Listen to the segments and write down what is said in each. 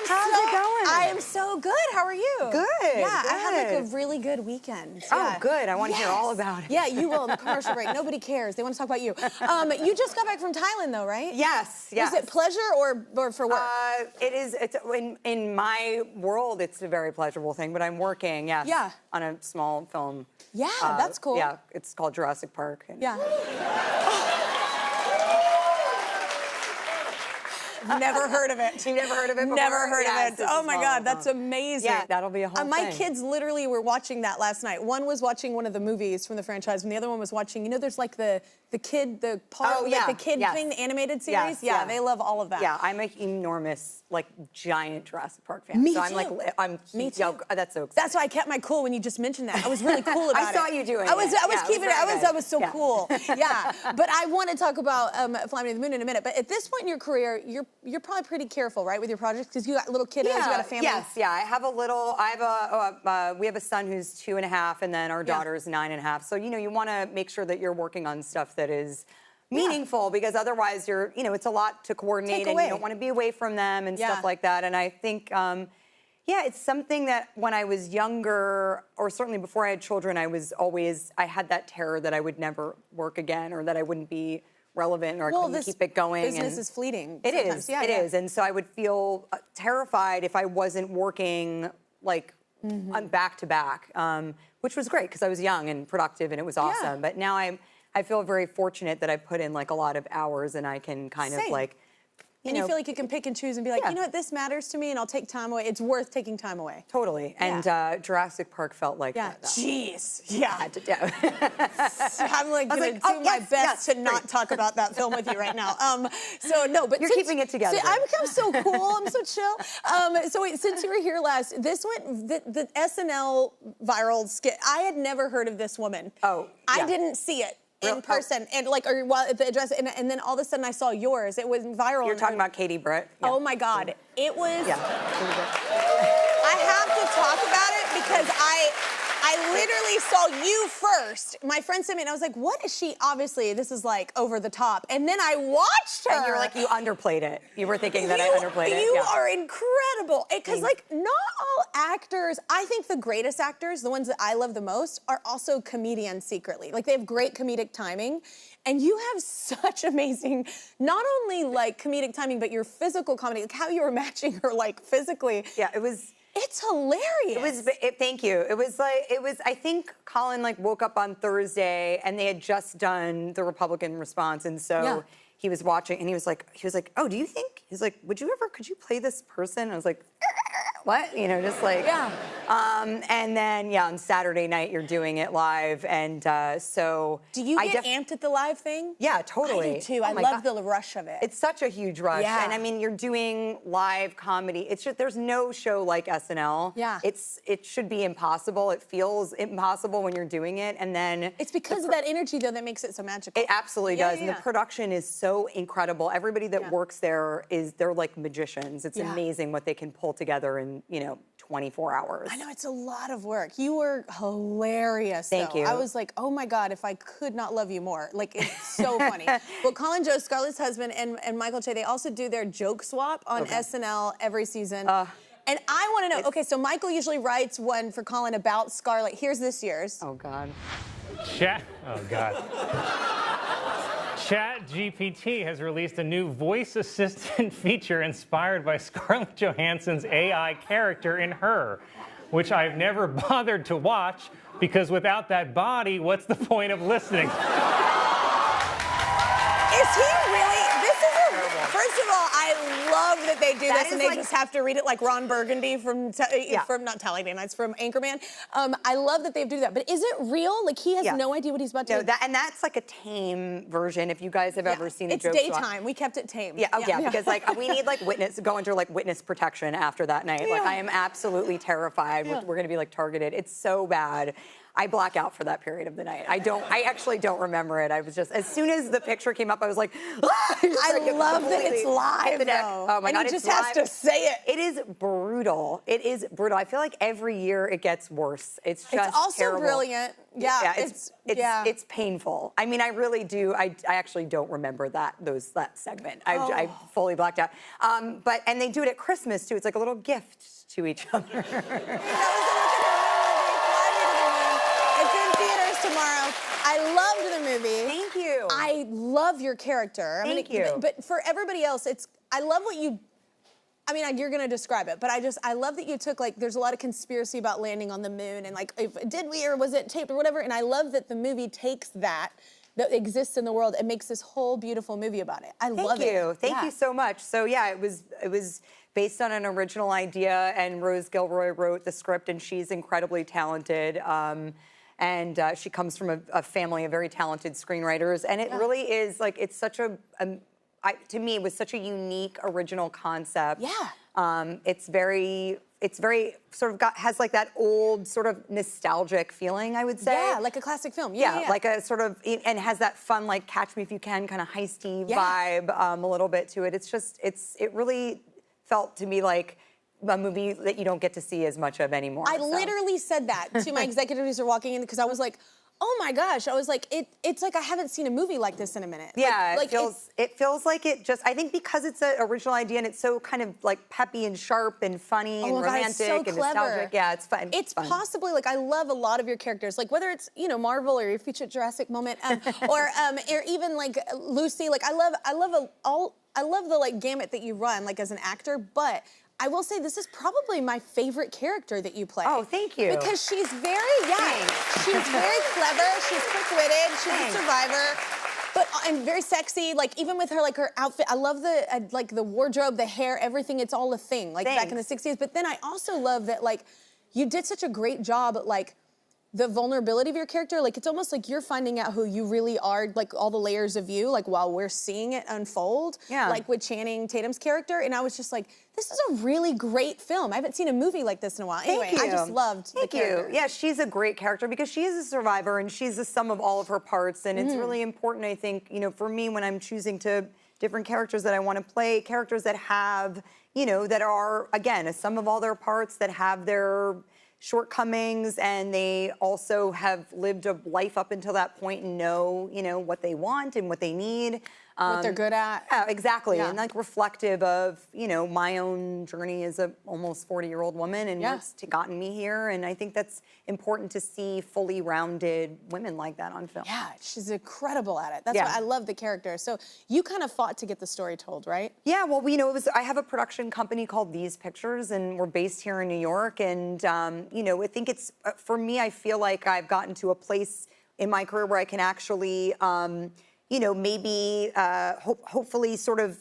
How's it going? I am so good. How are you? Good. Yeah, good. I had like a really good weekend. Oh, Yeah. good. I want to hear all about it. Yeah, you will in the commercial break. Nobody cares. They want to talk about you. You just got back from Thailand, though, right? Yes. Yes. Is it pleasure or for work? It is. It's in my world. It's a very pleasurable thing. But I'm working. Yes. Yeah. On a small film. Yeah, that's cool. Yeah. It's called Jurassic Park. Yeah. Never heard of it. You've never heard of it before? Never heard Yes, of it. Oh my God, that's amazing. Yeah, that'll be a whole My thing. kids literally were watching that last night. One was watching one of the movies from the franchise, and the other one was watching, you know, there's like the kid, the part, Oh, yeah. like the kid Yes. thing, the animated series. Yes, yeah, yeah. they love all of that. Yeah, I'm an enormous, like, giant Jurassic Park fan. Me so I'm too. like, I'm. Me too. Yo, that's so exciting. That's why I kept my cool when you just mentioned that. I was really cool about it. I saw you doing I was it. keeping it. I was so Yeah. cool. Yeah. But I want to talk about Flying to the Moon in a minute. But at this point in your career, you're probably pretty careful, right, with your projects, because you got little kiddos, you got a family. Yes, yeah. I have a little. We have a son who's 2.5, and then our daughter's 9.5. So you want to make sure that you're working on stuff that is meaningful, because otherwise it's a lot to coordinate, and you don't want to be away from them and stuff like that. And I think, it's something that when I was younger, or certainly before I had children, I had that terror that I would never work again, or that I wouldn't be relevant, or I couldn't keep it going. Business is fleeting. It is. Yeah, it is. And so I would feel terrified if I wasn't working like on back to back, which was great because I was young and productive, and it was awesome. But now I feel very fortunate that I put in like a lot of hours, and I can kind of like, you feel like you can pick and choose and be like, you know what, this matters to me, and I'll take time away. It's worth taking time away. Totally. And Jurassic Park felt like that. Jeez. Yeah. I'm like I was gonna do my best to not talk about that film with you right now. So no, but you're keeping it together. I'm so cool. I'm so chill. So wait, since you were here last, this went the SNL viral skit. I had never heard of this woman. Oh, I didn't see it in person, and like, or while at the address, and then all of a sudden I saw yours. It was viral. You're talking about Katie Britt. Yeah. Oh my God, it was. Yeah. I have to talk about it because I literally saw you first. My friend sent me, and I was like, what is she? Obviously, this is like over the top. And then I watched her. And you were like, you underplayed it. You were thinking that I underplayed it. You are incredible. Because like, not all actors, I think the greatest actors, the ones that I love the most, are also comedians secretly. Like, they have great comedic timing. And you have such amazing, not only like comedic timing, but your physical comedy, like how you were matching her like physically. Yeah, it was. It's hilarious. Thank you. I think Colin like woke up on Thursday, and they had just done the Republican response, and so he was watching, and he was like, oh, do you think? He's like, could you play this person? I was like, what? Just like, and then on Saturday night you're doing it live, and so. Do you get amped at the live thing? Yeah, totally. I do too. Oh I love the rush of it. It's such a huge rush, and I mean, you're doing live comedy. It's just, there's no show like SNL. Yeah. It should be impossible. It feels impossible when you're doing it, and then it's because of that energy though that makes it so magical. It absolutely does, and the production is so incredible. Everybody that works there they're like magicians. It's amazing what they can pull together in 24 hours. I know, it's a lot of work. You were hilarious. Thank you. I was like, oh my God, if I could not love you more. Like, it's so funny. Well, Colin Jost, Scarlett's husband, and Michael Che, they also do their joke swap on SNL every season. And I want to know, okay, so Michael usually writes one for Colin about Scarlett. Here's this year's. Oh God. Oh God. ChatGPT has released a new voice assistant feature inspired by Scarlett Johansson's AI character in Her, which I've never bothered to watch because without that body, what's the point of listening? Is he really? First of all, I love that they do this, and they just have to read it like Ron Burgundy from not Talladega Nights, from Anchorman. I love that they do that, but is it real? Like, he has no idea what he's about to do. And that's like a tame version. If you guys have ever seen the joke swap. It's daytime. We kept it tame. Because like we need like go under like witness protection after that night. Like, I am absolutely terrified. We're going to be like targeted. It's so bad. I black out for that period of the night. I actually don't remember it. I was just, as soon as the picture came up, I was like, ah! I love that it's live, though. Oh my God, and he it's just has to say it. It is brutal. It is brutal. I feel like every year it gets worse. It's just It's also terrible. brilliant. Yeah, it's painful. I mean, I really do. I actually don't remember that segment. I fully blacked out. And they do it at Christmas too. It's like a little gift to each other. It's in theaters tomorrow. I loved the movie. Thank you. I love your character. Thank you. But for everybody else, I love what you. I mean, you're gonna describe it, but I love that you took, like, there's a lot of conspiracy about landing on the moon and, like, did we or was it taped or whatever, and I love that the movie takes that exists in the world and makes this whole beautiful movie about it. I love it. Thank you. Thank you so much. So yeah, it was based on an original idea, and Rose Gilroy wrote the script, and she's incredibly talented. And she comes from a family of very talented screenwriters, and it really is, like, it's such to me, it was such a unique, original concept. Yeah. It's very sort of has like that old sort of nostalgic feeling, I would say. Yeah, like a classic film. Yeah. Like a sort of, and has that fun, like, Catch Me If You Can kind of heisty vibe a little bit to it. It's just, it really felt to me like a movie that you don't get to see as much of anymore. I literally said that to my executives who are walking in, because I was like, oh my gosh, I was like, it's like I haven't seen a movie like this in a minute. Yeah, it feels like it just, I think because it's an original idea and it's so kind of like peppy and sharp and funny and romantic and nostalgic. Yeah, it's fun. It's possibly, like, I love a lot of your characters, like whether it's, you know, Marvel or your featured Jurassic moment, or even like Lucy, like I love the, like, gamut that you run, like, as an actor, but I will say this is probably my favorite character that you play. Oh, thank you. Because she's very, she's very clever, she's quick-witted, she's a survivor, and very sexy. Like, even with her, like, her outfit, I love like the wardrobe, the hair, everything. It's all a thing, like back in the 60s. But then I also love that, like, you did such a great job at, like, the vulnerability of your character. Like, it's almost like you're finding out who you really are, like all the layers of you, like, while we're seeing it unfold. Yeah. Like with Channing Tatum's character. And I was just like, this is a really great film. I haven't seen a movie like this in a while. Anyway, I just loved the character. Yeah, she's a great character because she is a survivor and she's the sum of all of her parts. And it's really important, I think, you know, for me when I'm choosing different characters that I want to play, characters that have, you know, that are, again, a sum of all their parts, that have their shortcomings, and they also have lived a life up until that point and know, you know, what they want and what they need. What they're good at. Yeah, exactly. Yeah. And, like, reflective of, you know, my own journey as a almost 40-year-old woman and what's gotten me here. And I think that's important to see fully rounded women like that on film. Yeah, she's incredible at it. That's why I love the character. So you kind of fought to get the story told, right? Yeah, well, you know, I have a production company called These Pictures, and we're based here in New York. And, you know, I think it's, for me, I feel like I've gotten to a place in my career where I can actually, you know, maybe hopefully sort of,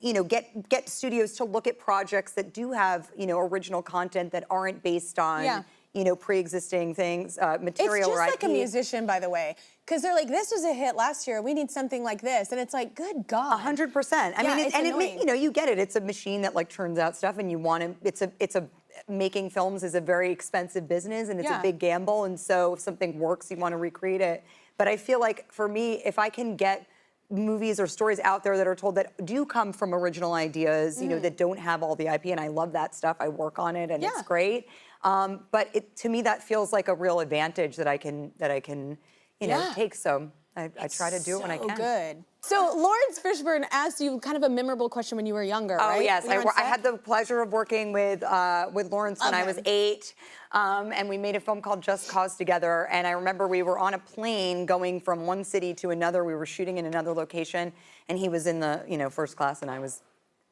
you know, get studios to look at projects that do have, you know, original content that aren't based on, you know, pre-existing things, material. It's just like a musician, by the way, because they're like, this was a hit last year. We need something like this, and it's like, good God. 100%. I mean, you know, you get it. It's a machine that, like, churns out stuff, and you want to. It's a making films is a very expensive business, and it's a big gamble. And so, if something works, you want to recreate it. But I feel like, for me, if I can get movies or stories out there that are told that do come from original ideas, you know, that don't have all the IP, and I love that stuff. I work on it, and it's great. But to me, that feels like a real advantage that I can, you know, take. So I try to do it when I can. Good. So Lawrence Fishburne asked you kind of a memorable question when you were younger, right? Oh yes, I had the pleasure of working with Lawrence when I was 8, and we made a film called Just Cause together. And I remember we were on a plane going from one city to another. We were shooting in another location, and he was in the, you know, first class, and I was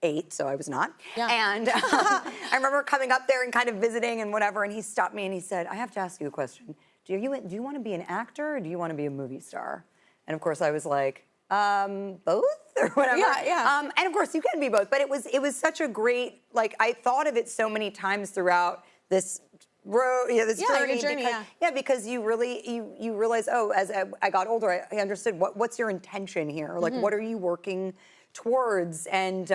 8, so I was not. Yeah. And I remember coming up there and kind of visiting and whatever, and he stopped me and he said, "I have to ask you a question. Do you want to be an actor or do you want to be a movie star?" And of course I was like, both or whatever. Yeah. And of course you can be both, but it was such a great, like, I thought of it so many times throughout this road, this journey. Because you really, you realize, oh, as I got older, I understood what's your intention here? Like, what are you working towards. And,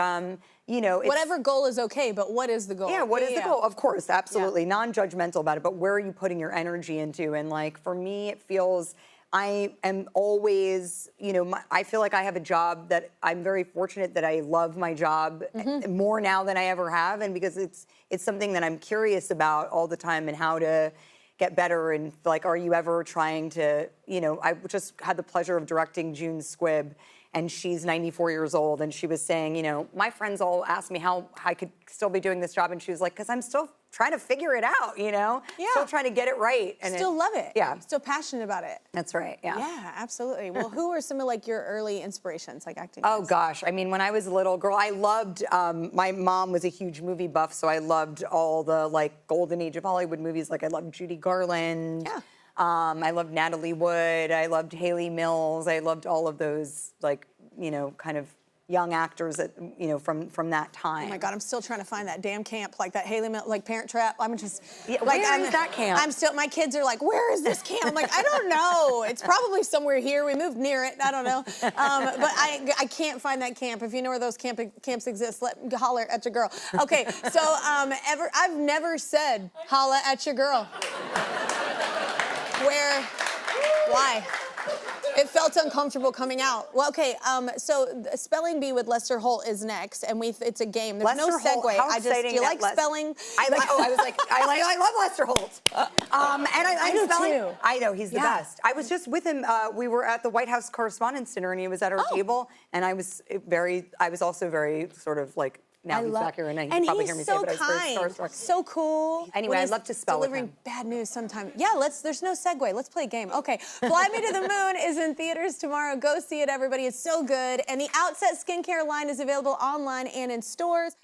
you know, whatever goal is okay, but what is the goal? Yeah, what is the goal? Of course, absolutely. Non-judgmental about it, but where are you putting your energy into? And like, for me, it feels, I am always, you know, I feel like I have a job that I'm very fortunate that I love my job more now than I ever have. And because it's something that I'm curious about all the time and how to get better. And like, are you ever trying to, you know, I just had the pleasure of directing June's Squibb, and she's 94 years old, and she was saying, you know, my friends all asked me how I could still be doing this job, and she was like, because I'm still trying to figure it out, you know? Yeah. Still trying to get it right. And still love it. Yeah. Still passionate about it. That's right, yeah. Yeah, absolutely. Well, who are some of like your early inspirations, like acting? Oh gosh, I mean, when I was a little girl, I loved, my mom was a huge movie buff, so I loved all the like golden age of Hollywood movies. Like I loved Judy Garland. Yeah. I loved Natalie Wood. I loved Haley Mills. I loved all of those, like, you know, kind of young actors that, you know, from that time. Oh my God, I'm still trying to find that damn camp, like that Haley Mills, like Parent Trap. I'm just, yeah, like, where is that camp? I'm still, my kids are like, where is this camp? I'm like, I don't know. It's probably somewhere here. We moved near it. I don't know. But I can't find that camp. If you know where those camps exist, holler at your girl. Okay, so I've never said holla at your girl. Why? It felt uncomfortable coming out. Well, okay, so Spelling Bee with Lester Holt is next, and it's a game. There's Lester no segue. Holt, how exciting do you like that spelling? I love Lester Holt. And I do spelling. too. I know, he's the Yeah. best. I was just with him, we were at the White House Correspondents' Dinner, and he was at our table, and I was also very sort of like, now he's back here, and he can probably hear me say it, but I was very starstruck. So cool. Anyway, I'd love to spell with delivering him. bad news sometime. Yeah, there's no segue. Let's play a game. Okay, Fly Me to the Moon is in theaters tomorrow. Go see it, everybody. It's so good. And the Outset skincare line is available online and in stores.